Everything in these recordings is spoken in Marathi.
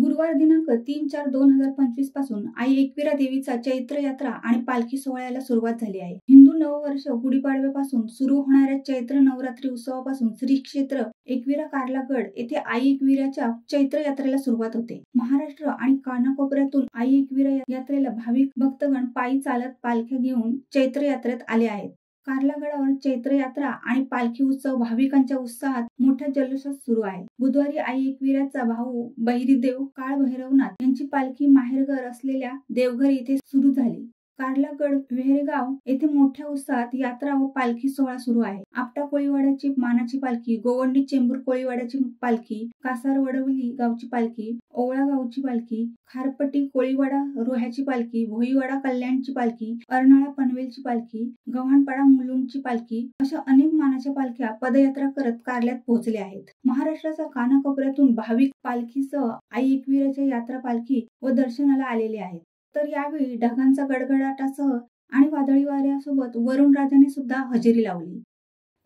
गुरुवार दिनांक 3/4/2025 पासून आई एकविरा देवीचा चैत्र यात्रा आणि पालखी सोहळ्याला सुरुवात झाली आहे. हिंदू नववर्ष गुढीपाडव्यापासून सुरू होणाऱ्या चैत्र नवरात्री उत्सवापासून श्री क्षेत्र एकविरा कार्लागड येथे आई एकविराच्या चैत्र यात्रेला सुरुवात होते. महाराष्ट्र आणि कानाकोपऱ्यातून आई एकविरा यात्रेला भाविक भक्तगण पायी चालत पालख्या घेऊन चैत्र यात्रेत आले आहेत. कार्लागडावर चैत्र यात्रा आणि पालखी उत्सव भाविकांच्या उत्साहात मोठ्या जल्लोषात सुरू आहे. बुधवारी आई एकविराचा भाऊ बहिरीदेव काळभैरवनाथ यांची पालखी माहेरघर असलेल्या देवघर येथे सुरू झाली. कार्लागड वेहेरगाव येथे मोठ्या उत्साहात यात्रा व पालखी सोहळा सुरू आहे. आपटा कोळीवाड्याची मानाची पालखी, गोवंडी चेंबूर कोळीवाड्याची पालखी, कासार वडवली गावची पालखी, ओवळा गावची पालखी, खारपट्टी कोळीवाडा रोह्याची पालखी, भोईवाडा कल्याणची पालखी, अर्नाळा पनवेलची पालखी, गव्हाणपाडा मुलुंडची पालखी अशा अनेक मानाच्या पालख्या पदयात्रा करत कार्ल्यात पोहोचल्या आहेत. महाराष्ट्राच्या कानाकोपऱ्यातून भाविक पालखीसह आई एकविराच्या यात्रा पालखी व दर्शनाला आलेले आहेत. तर यावेळी ढगांचा गडगडाटासह आणि वादळी वाऱ्यासोबत वरुण राजाने सुद्धा हजेरी लावली.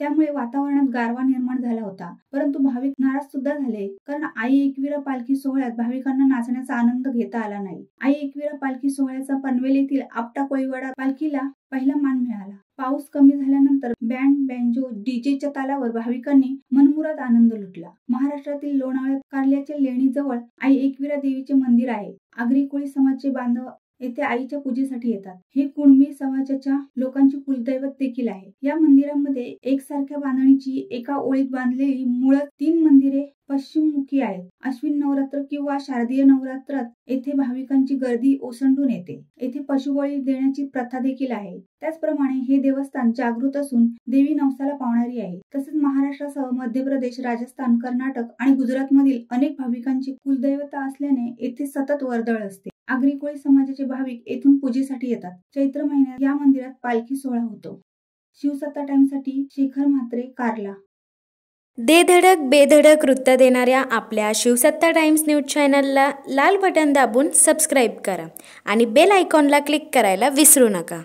त्यामुळे वातावरणात गारवा निर्माण झाला होता. परंतु भाविक नाराज सुद्धा झाले, कारण आई एकविरा पालखी सोहळ्यात भाविकांना नाचण्याचा आनंद घेता आला नाही. आई एकविरा पालखी सोहळ्याचा पनवेल येथील आपटा कोळीवाडा पालखीला पहिला मान मिळाला. पाऊस कमी झाल्यानंतर बँड, बँजो, डीजेच्या तालावर भाविकांनी मनमुराद आनंद लुटला. महाराष्ट्रातील लोणावळ्यात कार्ल्याच्या लेणीजवळ आई एकविरा देवीचे मंदिर आहे. आगरी कोळी समाजाचे बांधव येथे आईच्या पूजेसाठी येतात. हे कुणबी समाजाच्या लोकांचे कुलदैवत देखील आहे. या मंदिरामध्ये एकसारख्या बांधणीची एका ओळीत बांधलेली मुळात 3 मंदिरे पश्चिममुखी आहेत. अश्विन नवरात्र किंवा शारदीय नवरात्रात येथे भाविकांची गर्दी ओसंडून येते. येथे पशुबळी देण्याची प्रथा देखील आहे. त्याचप्रमाणे हे देवस्थान जागृत असून देवी नवसाला पावणारी आहे. तसेच महाराष्ट्रासह मध्य प्रदेश, राजस्थान, कर्नाटक आणि गुजरात मधील अनेक भाविकांची कुलदैवता असल्याने येथे सतत वर्दळ असते. आगरी कोळी समाजाचे भाविक येथून पूजेसाठी येतात. चैत्र महिन्यात या मंदिरात पालखी सोहळा होतो. शिवसत्ता टाइम्ससाठी शेखर म्हात्रे, कार्ला. दे धडक बेधडक वृत्त देणाऱ्या आपल्या शिवसत्ता टाइम्स न्यूज चॅनलला लाल बटन दाबून सबस्क्राईब करा आणि बेल आयकॉनला क्लिक करायला विसरू नका.